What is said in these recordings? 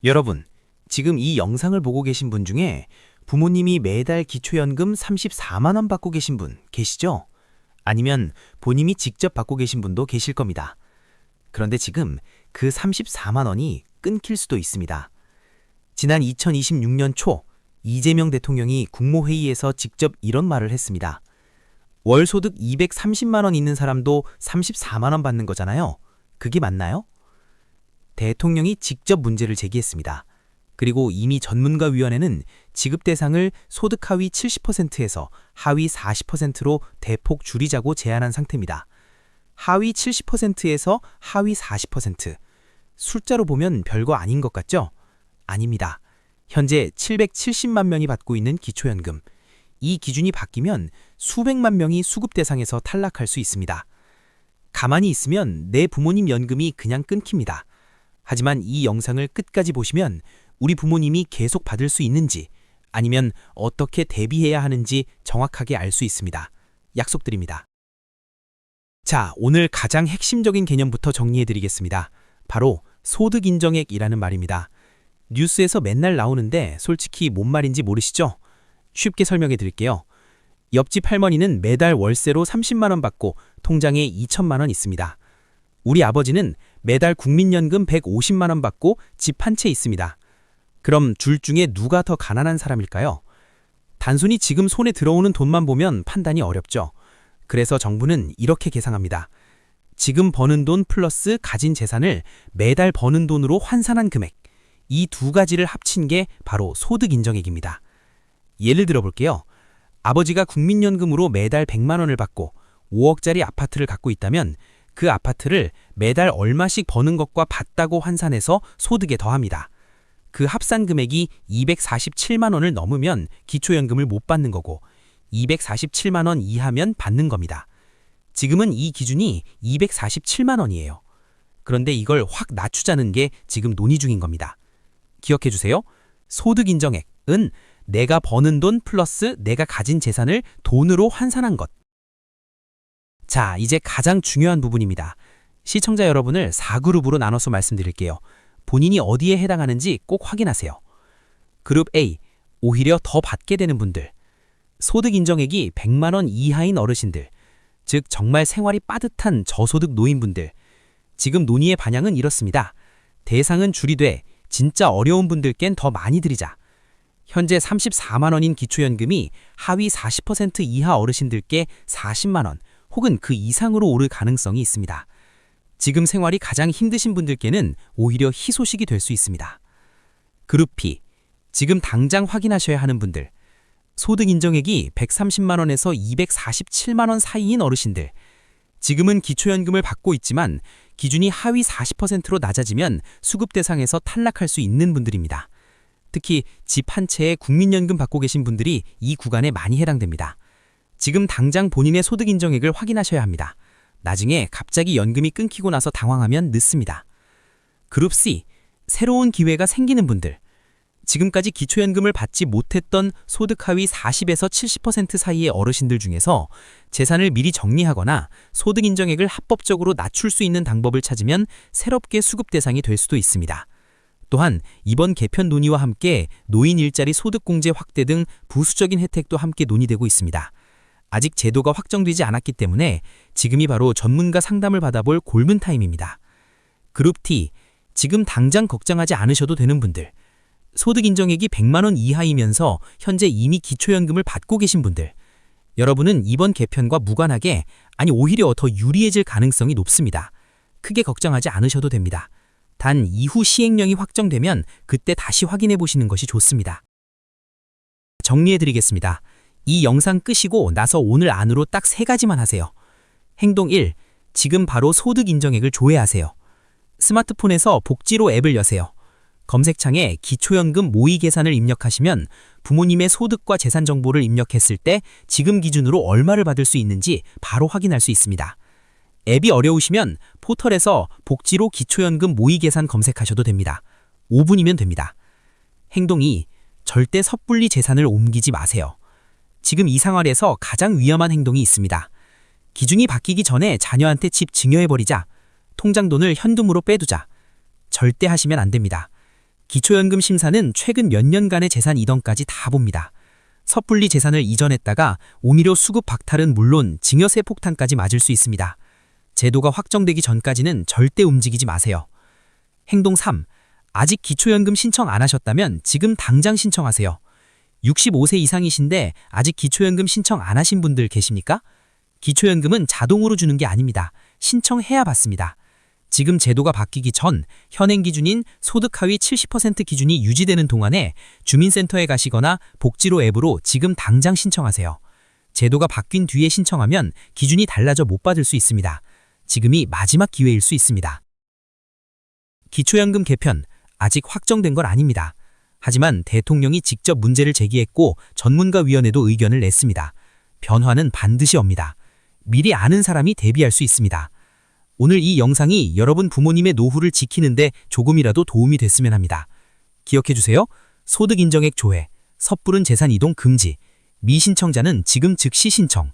여러분, 지금 이 영상을 보고 계신 분 중에 부모님이 매달 기초연금 34만 원 받고 계신 분 계시죠? 아니면 본인이 직접 받고 계신 분도 계실 겁니다. 그런데 지금 그 34만 원이 끊길 수도 있습니다. 지난 2026년 초 이재명 대통령이 국무회의에서 직접 이런 말을 했습니다. 월 소득 230만 원 있는 사람도 34만 원 받는 거잖아요. 그게 맞나요? 대통령이 직접 문제를 제기했습니다. 그리고 이미 전문가위원회는 지급 대상을 소득 하위 70%에서 하위 40%로 대폭 줄이자고 제안한 상태입니다. 하위 70%에서 하위 40%. 숫자로 보면 별거 아닌 것 같죠? 아닙니다. 현재 770만 명이 받고 있는 기초연금. 이 기준이 바뀌면 수백만 명이 수급 대상에서 탈락할 수 있습니다. 가만히 있으면 내 부모님 연금이 그냥 끊깁니다. 하지만 이 영상을 끝까지 보시면 우리 부모님이 계속 받을 수 있는지 아니면 어떻게 대비해야 하는지 정확하게 알 수 있습니다. 약속드립니다. 자, 오늘 가장 핵심적인 개념부터 정리해드리겠습니다. 바로 소득인정액이라는 말입니다. 뉴스에서 맨날 나오는데 솔직히 뭔 말인지 모르시죠? 쉽게 설명해 드릴게요. 옆집 할머니는 매달 월세로 30만 원 받고 통장에 2천만 원 있습니다. 우리 아버지는 매달 국민연금 150만 원 받고 집 한 채 있습니다. 그럼 둘 중에 누가 더 가난한 사람일까요? 단순히 지금 손에 들어오는 돈만 보면 판단이 어렵죠. 그래서 정부는 이렇게 계산합니다. 지금 버는 돈 플러스 가진 재산을 매달 버는 돈으로 환산한 금액. 이 두 가지를 합친 게 바로 소득인정액입니다. 예를 들어 볼게요. 아버지가 국민연금으로 매달 100만 원을 받고 5억짜리 아파트를 갖고 있다면 그 아파트를 매달 얼마씩 버는 것과 받다고 환산해서 소득에 더합니다. 그 합산 금액이 247만 원을 넘으면 기초연금을 못 받는 거고 247만 원 이하면 받는 겁니다. 지금은 이 기준이 247만 원이에요. 그런데 이걸 확 낮추자는 게 지금 논의 중인 겁니다. 기억해 주세요. 소득인정액은 내가 버는 돈 플러스 내가 가진 재산을 돈으로 환산한 것. 자, 이제 가장 중요한 부분입니다. 시청자 여러분을 4그룹으로 나눠서 말씀드릴게요. 본인이 어디에 해당하는지 꼭 확인하세요. 그룹 A, 오히려 더 받게 되는 분들. 소득 인정액이 100만 원 이하인 어르신들, 즉 정말 생활이 빠듯한 저소득 노인분들. 지금 논의의 방향은 이렇습니다. 대상은 줄이되 진짜 어려운 분들께는 더 많이 드리자. 현재 34만 원인 기초연금이 하위 40% 이하 어르신들께 40만 원, 혹은 그 이상으로 오를 가능성이 있습니다. 지금 생활이 가장 힘드신 분들께는 오히려 희소식이 될 수 있습니다. 그룹 B, 지금 당장 확인하셔야 하는 분들. 소득인정액이 130만 원에서 247만 원 사이인 어르신들. 지금은 기초연금을 받고 있지만 기준이 하위 40%로 낮아지면 수급 대상에서 탈락할 수 있는 분들입니다. 특히 집 한 채에 국민연금 받고 계신 분들이 이 구간에 많이 해당됩니다. 지금 당장 본인의 소득인정액을 확인하셔야 합니다. 나중에 갑자기 연금이 끊기고 나서 당황하면 늦습니다. 그룹 C, 새로운 기회가 생기는 분들. 지금까지 기초연금을 받지 못했던 소득 하위 40에서 70% 사이의 어르신들 중에서 재산을 미리 정리하거나 소득인정액을 합법적으로 낮출 수 있는 방법을 찾으면 새롭게 수급 대상이 될 수도 있습니다. 또한 이번 개편 논의와 함께 노인 일자리 소득공제 확대 등 부수적인 혜택도 함께 논의되고 있습니다. 아직 제도가 확정되지 않았기 때문에 지금이 바로 전문가 상담을 받아볼 골든타임입니다. 그룹 T, 지금 당장 걱정하지 않으셔도 되는 분들. 소득인정액이 100만 원 이하이면서 현재 이미 기초연금을 받고 계신 분들. 여러분은 이번 개편과 무관하게, 아니 오히려 더 유리해질 가능성이 높습니다. 크게 걱정하지 않으셔도 됩니다. 단 이후 시행령이 확정되면 그때 다시 확인해 보시는 것이 좋습니다. 정리해드리겠습니다. 이 영상 끄시고 나서 오늘 안으로 딱 3가지만 하세요. 행동 1. 지금 바로 소득인정액을 조회하세요. 스마트폰에서 복지로 앱을 여세요. 검색창에 기초연금 모의 계산을 입력하시면 부모님의 소득과 재산 정보를 입력했을 때 지금 기준으로 얼마를 받을 수 있는지 바로 확인할 수 있습니다. 앱이 어려우시면 포털에서 복지로 기초연금 모의 계산 검색하셔도 됩니다. 5분이면 됩니다. 행동 2. 절대 섣불리 재산을 옮기지 마세요. 지금 이 생활에서 가장 위험한 행동이 있습니다. 기준이 바뀌기 전에 자녀한테 집 증여해버리자, 통장 돈을 현금으로 빼두자. 절대 하시면 안 됩니다. 기초연금 심사는 최근 몇 년간의 재산 이동까지 다 봅니다. 섣불리 재산을 이전했다가 오미료 수급 박탈은 물론 증여세 폭탄까지 맞을 수 있습니다. 제도가 확정되기 전까지는 절대 움직이지 마세요. 행동 3. 아직 기초연금 신청 안 하셨다면 지금 당장 신청하세요. 65세 이상이신데 아직 기초연금 신청 안 하신 분들 계십니까? 기초연금은 자동으로 주는 게 아닙니다. 신청해야 받습니다. 지금 제도가 바뀌기 전 현행 기준인 소득 하위 70% 기준이 유지되는 동안에 주민센터에 가시거나 복지로 앱으로 지금 당장 신청하세요. 제도가 바뀐 뒤에 신청하면 기준이 달라져 못 받을 수 있습니다. 지금이 마지막 기회일 수 있습니다. 기초연금 개편, 아직 확정된 건 아닙니다. 하지만 대통령이 직접 문제를 제기했고 전문가위원회도 의견을 냈습니다. 변화는 반드시 옵니다. 미리 아는 사람이 대비할 수 있습니다. 오늘 이 영상이 여러분 부모님의 노후를 지키는데 조금이라도 도움이 됐으면 합니다. 기억해주세요. 소득 인정액 조회, 섣부른 재산 이동 금지, 미신청자는 지금 즉시 신청.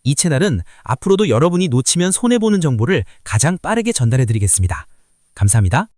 이 채널은 앞으로도 여러분이 놓치면 손해보는 정보를 가장 빠르게 전달해드리겠습니다. 감사합니다.